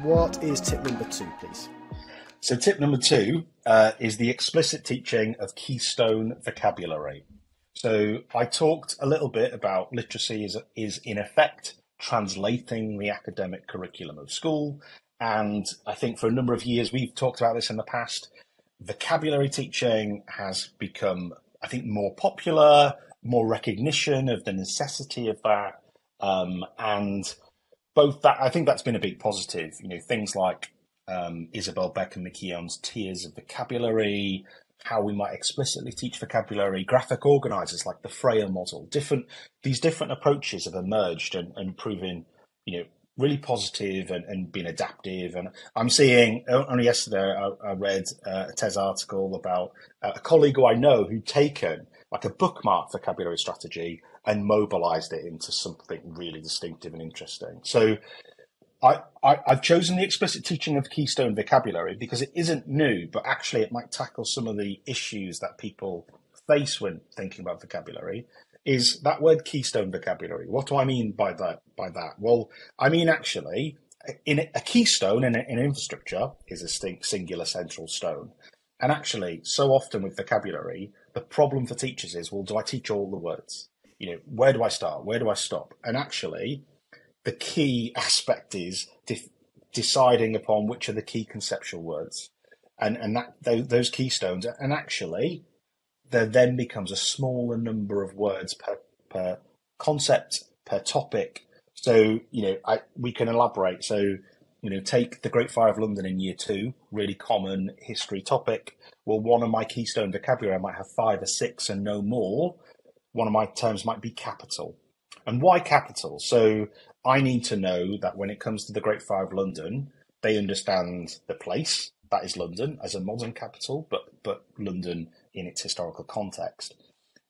What is tip number 2, please? So tip number 2 is the explicit teaching of keystone vocabulary. So I talked a little bit about literacy is in effect translating the academic curriculum of school. And I think for a number of years, we've talked about this in the past, vocabulary teaching has become, I think, more popular, more recognition of the necessity of that. And both that, I think that's been a big positive, things like Isabel Beckham McKeown's Tiers of Vocabulary, how we might explicitly teach vocabulary, graphic organisers like the Freya model, these different approaches have emerged and proven, really positive and been adaptive. And I'm seeing, only yesterday I read a TES article about a colleague who I know who'd taken like a bookmark vocabulary strategy and mobilised it into something really distinctive and interesting. So I've chosen the explicit teaching of keystone vocabulary because it isn't new, but actually it might tackle some of the issues that people face when thinking about vocabulary. Is that word keystone vocabulary? What do I mean by that? Well, I mean actually, in a keystone in an infrastructure is a singular central stone. And actually, so often with vocabulary, the problem for teachers is, well, do I teach all the words? Where do I start? Where do I stop? And actually, the key aspect is deciding upon which are the key conceptual words, and those keystones. And actually, there then becomes a smaller number of words per concept, per topic. So we can elaborate. So take the Great Fire of London in year 2, really common history topic. Well, one of my keystone vocabulary, I might have 5 or 6 and no more. One of my terms might be capital. And why capital? So I need to know that when it comes to the Great Fire of London, they understand the place, that is London, as a modern capital, but London in its historical context.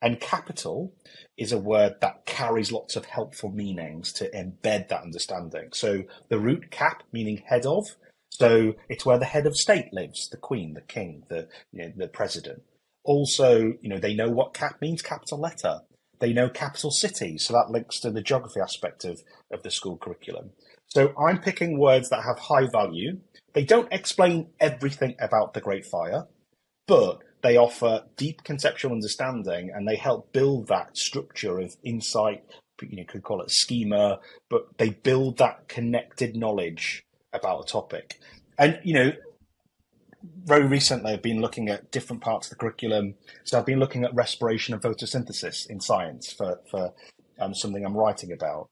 And capital is a word that carries lots of helpful meanings to embed that understanding. So the root cap, meaning head of, so it's where the head of state lives, the queen, the king, the president. Also, they know what cap means, capital letter. They know capital cities, so that links to the geography aspect of the school curriculum. So I'm picking words that have high value. They don't explain everything about the Great Fire, but they offer deep conceptual understanding and they help build that structure of insight. You could call it schema, but they build that connected knowledge about a topic. And, very recently, I've been looking at different parts of the curriculum. So I've been looking at respiration and photosynthesis in science for something I'm writing about.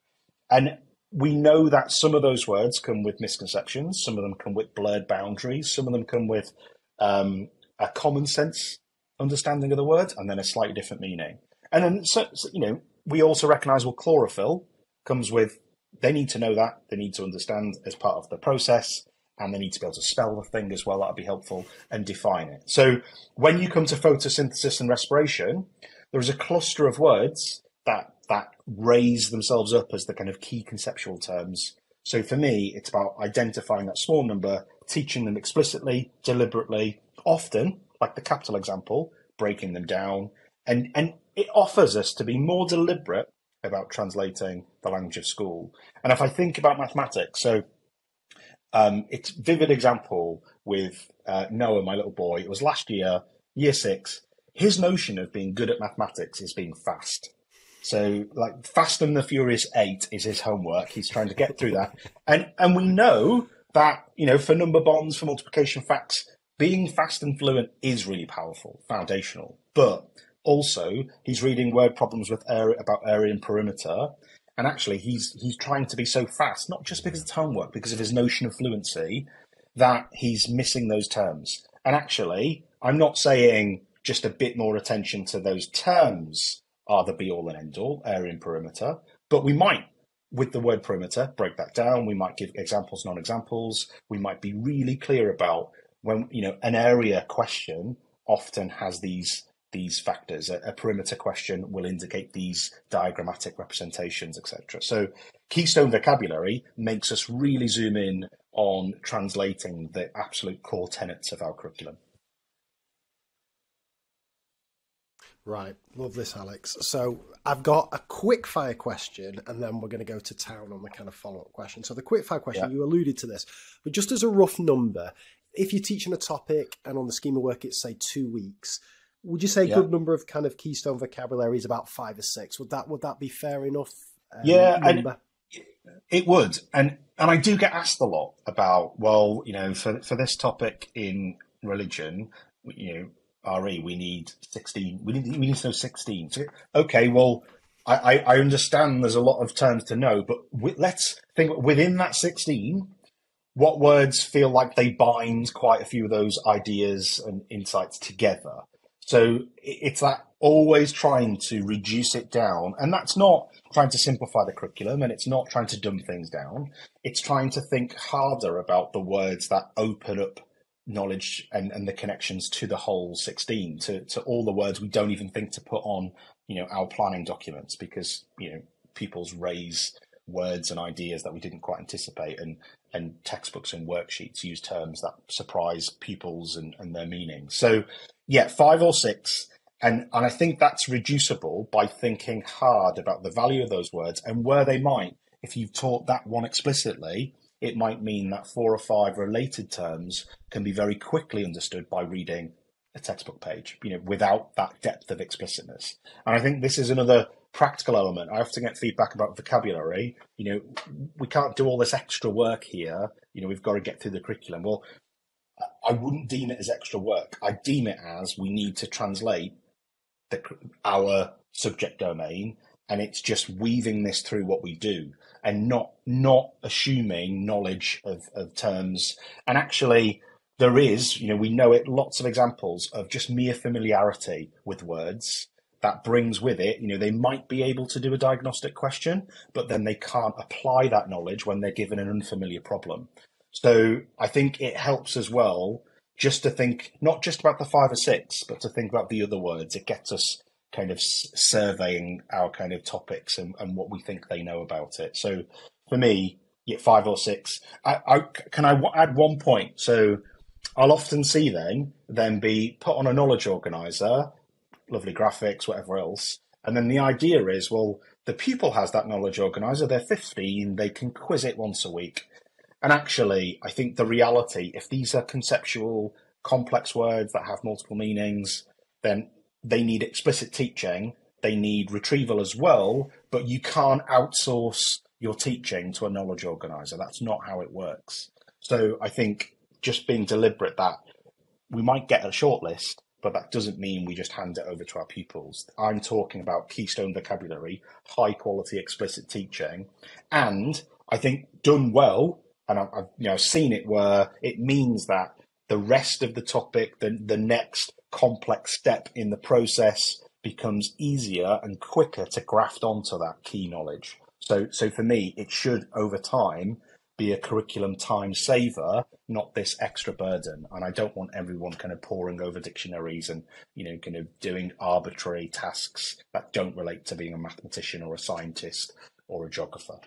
And we know that some of those words come with misconceptions. Some of them come with blurred boundaries. Some of them come with a common sense understanding of the word and then a slightly different meaning. And then, we also recognize, well, chlorophyll comes with, they need to know that, they need to understand as part of the process. And they need to be able to spell the thing as well. That'll be helpful, and define it. So when you come to photosynthesis and respiration, there is a cluster of words that raise themselves up as the kind of key conceptual terms. So for me, it's about identifying that small number, teaching them explicitly, deliberately, often, like the capital example, breaking them down. And it offers us to be more deliberate about translating the language of school. And if I think about mathematics, so it's a vivid example with Noah, my little boy. It was last year, year 6. His notion of being good at mathematics is being fast. So like Fast and the Furious 8 is his homework. He's trying to get through that. And we know that, for number bonds, for multiplication facts, being fast and fluent is really powerful, foundational. But also he's reading word problems with about area and perimeter. And actually, he's trying to be so fast, not just because it's homework, because of his notion of fluency, that he's missing those terms. And actually, I'm not saying just a bit more attention to those terms are the be-all and end-all, area and perimeter, but we might, with the word perimeter, break that down. We might give examples, non-examples. We might be really clear about when, an area question often has these factors. A perimeter question will indicate these diagrammatic representations, etc. So keystone vocabulary makes us really zoom in on translating the absolute core tenets of our curriculum. Right. Love this, Alex. So I've got a quick fire question and then we're going to go to town on the kind of follow-up question. So the quick fire question, Yeah. you alluded to this, but just as a rough number, if you're teaching a topic and on the scheme of work, it's say 2 weeks, would you say a Yeah. good number of kind of keystone vocabulary is about 5 or 6? Would that be fair enough Yeah, and number? it would. And I do get asked a lot about, well, for this topic in religion, RE, we need 16. We need to know 16. So, okay, well, I understand there's a lot of terms to know, but let's think within that 16, what words feel like they bind quite a few of those ideas and insights together. So it's that always trying to reduce it down. And that's not trying to simplify the curriculum and it's not trying to dumb things down. It's trying to think harder about the words that open up knowledge and the connections to the whole 16, to all the words we don't even think to put on, our planning documents because, people's raise words and ideas that we didn't quite anticipate and textbooks and worksheets use terms that surprise pupils and their meaning. So yeah, 5 or 6. And I think that's reducible by thinking hard about the value of those words and where they might, if you've taught that one explicitly, it might mean that 4 or 5 related terms can be very quickly understood by reading a textbook page, without that depth of explicitness. And I think this is another practical element. I often get feedback about vocabulary. We can't do all this extra work here. We've got to get through the curriculum. Well, I wouldn't deem it as extra work. I deem it as we need to translate our subject domain, and it's just weaving this through what we do and not assuming knowledge of terms. And actually, there is, we know it, lots of examples of just mere familiarity with words that brings with it, they might be able to do a diagnostic question, but then they can't apply that knowledge when they're given an unfamiliar problem. So I think it helps as well just to think not just about the 5 or 6, but to think about the other words. It gets us kind of surveying our kind of topics and what we think they know about it. So for me, yeah, 5 or 6. Can I add one point? So I'll often see them be put on a knowledge organizer, lovely graphics, whatever else. And then the idea is, well, the pupil has that knowledge organizer, they're 15, they can quiz it once a week. And actually, I think the reality, if these are conceptual, complex words that have multiple meanings, then they need explicit teaching, they need retrieval as well, but you can't outsource your teaching to a knowledge organizer. That's not how it works. So I think just being deliberate that we might get a shortlist, but that doesn't mean we just hand it over to our pupils. I'm talking about keystone vocabulary, high quality explicit teaching, and I think done well, and I've seen it where it means that the rest of the topic, the next complex step in the process becomes easier and quicker to graft onto that key knowledge. So for me, it should over time be a curriculum time saver, not this extra burden. And I don't want everyone kind of poring over dictionaries and, kind of doing arbitrary tasks that don't relate to being a mathematician or a scientist or a geographer.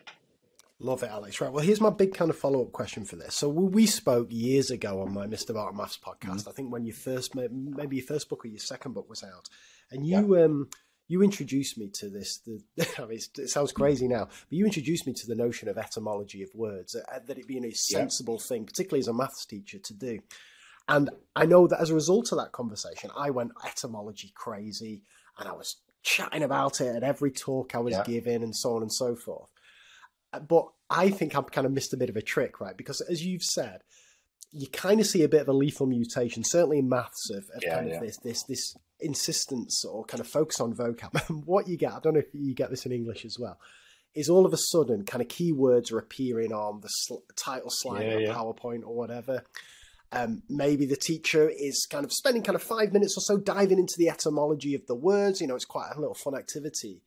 Love it, Alex. Right. Well, here's my big kind of follow-up question for this. So we spoke years ago on my Mr. Art Maths podcast. I think when you first, maybe your first book or your second book was out, and you introduced me to this. It sounds crazy now, but you introduced me to the notion of etymology of words, that it being a sensible thing, particularly as a maths teacher, to do. And I know that as a result of that conversation, I went etymology crazy, and I was chatting about it at every talk I was giving, and so on and so forth. But I think I've kind of missed a bit of a trick, right? Because as you've said, you kind of see a bit of a lethal mutation, certainly in maths, of this insistence or kind of focus on vocab. What you get, I don't know if you get this in English as well, is all of a sudden kind of keywords are appearing on the title slide of a PowerPoint or whatever. Maybe the teacher is kind of spending kind of 5 minutes or so diving into the etymology of the words. It's quite a little fun activity.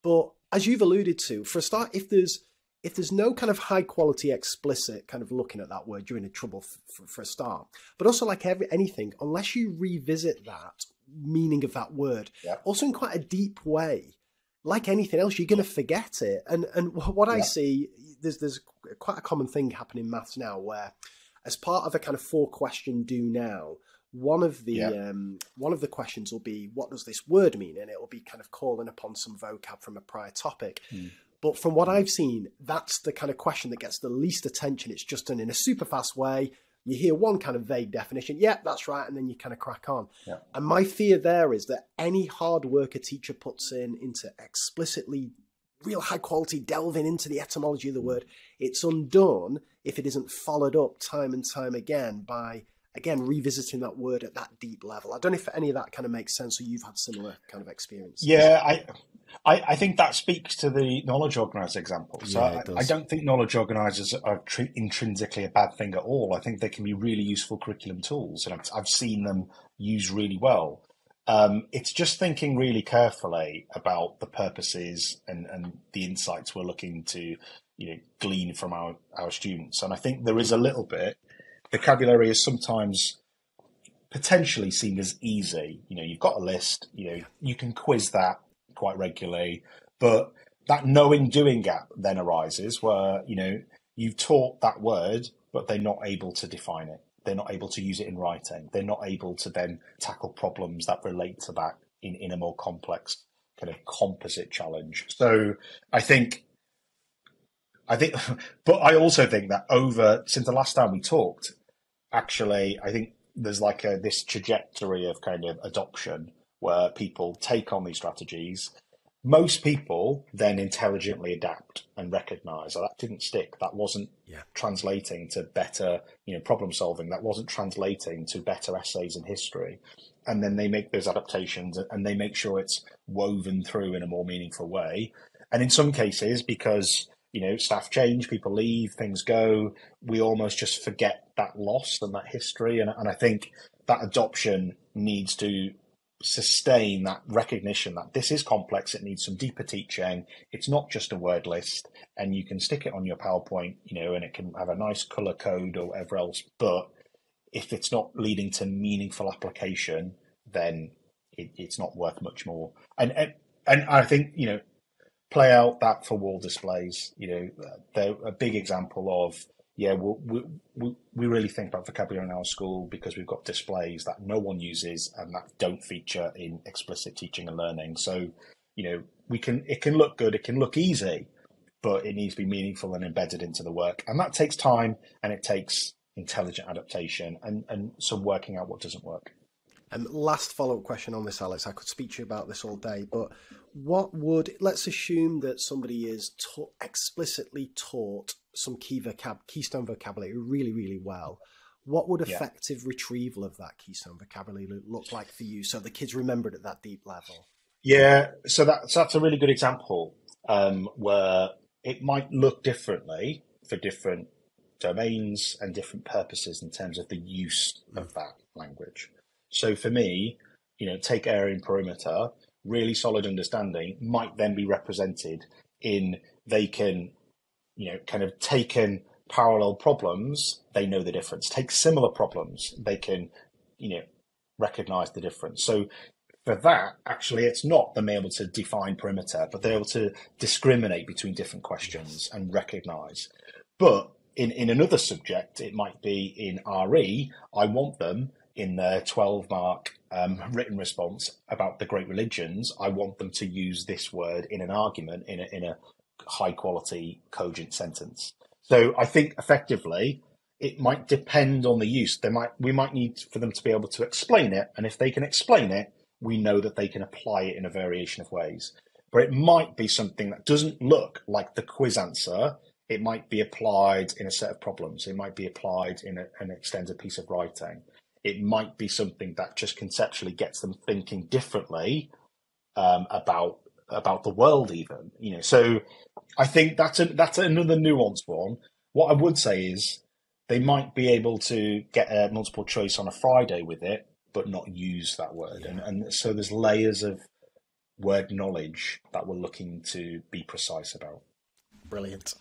But as you've alluded to, for a start, if there's no kind of high quality explicit kind of looking at that word, you're in trouble for a start. But also like anything, unless you revisit that meaning of that word, also in quite a deep way, like anything else, you're going to forget it. And what I see, there's quite a common thing happening in maths now where as part of a kind of 4-question do now, one of the questions will be, what does this word mean? And it'll be kind of calling upon some vocab from a prior topic. But from what I've seen, that's the kind of question that gets the least attention. It's just done in a super fast way. You hear one kind of vague definition. Yeah, that's right. And then you kind of crack on. Yeah. And my fear there is that any hard work a teacher puts into explicitly real high quality delving into the etymology of the word, it's undone if it isn't followed up time and time again by, again, revisiting that word at that deep level. I don't know if any of that kind of makes sense, or you've had similar kind of experience. Yeah, I think that speaks to the knowledge organizer example. So Yeah, I don't think knowledge organizers are intrinsically a bad thing at all. I think they can be really useful curriculum tools, and I've seen them used really well. It's just thinking really carefully about the purposes and the insights we're looking to, glean from our students. And I think there is a little bit. Vocabulary is sometimes potentially seen as easy. You've got a list, you can quiz that quite regularly, but that knowing doing gap then arises where, you've taught that word, but they're not able to define it. They're not able to use it in writing. They're not able to then tackle problems that relate to that in a more complex kind of composite challenge. So I think, but I also think that since the last time we talked, actually, I think there's like this trajectory of kind of adoption where people take on these strategies. Most people then intelligently adapt and recognize that didn't stick. That wasn't translating to better, problem solving. That wasn't translating to better essays in history. And then they make those adaptations and they make sure it's woven through in a more meaningful way. And in some cases, because staff change, people leave, things go, we almost just forget that loss and that history. And I think that adoption needs to sustain that recognition that this is complex, it needs some deeper teaching. It's not just a word list, and you can stick it on your PowerPoint, and it can have a nice color code or whatever else. But if it's not leading to meaningful application, then it's not worth much more. And I think, play out that for wall displays. They're a big example of, we really think about vocabulary in our school because we've got displays that no one uses and that don't feature in explicit teaching and learning. So, it can look good, it can look easy, but it needs to be meaningful and embedded into the work. And that takes time, and it takes intelligent adaptation and some working out what doesn't work. Last follow-up question on this, Alex. I could speak to you about this all day, but let's assume that somebody is explicitly taught some keystone vocabulary really, really well. What would effective retrieval of that keystone vocabulary look like for you so the kids remember it at that deep level? Yeah, so that's a really good example where it might look differently for different domains and different purposes in terms of the use of that language. So for me, take area and perimeter, really solid understanding might then be represented in they can, kind of taken parallel problems, they know the difference. Take similar problems, they can, recognize the difference. So for that, actually, it's not them able to define perimeter, but they're able to discriminate between different questions and recognize. But in another subject, it might be in RE, I want them in their 12-mark written response about the great religions, I want them to use this word in an argument in a high-quality, cogent sentence. So I think effectively it might depend on the use. We might need for them to be able to explain it, and if they can explain it, we know that they can apply it in a variation of ways. But it might be something that doesn't look like the quiz answer. It might be applied in a set of problems. It might be applied in an extended piece of writing. It might be something that just conceptually gets them thinking differently about the world, even. So I think that's another nuanced one. What I would say is they might be able to get a multiple choice on a Friday with it, but not use that word. Yeah. And so there's layers of word knowledge that we're looking to be precise about. Brilliant.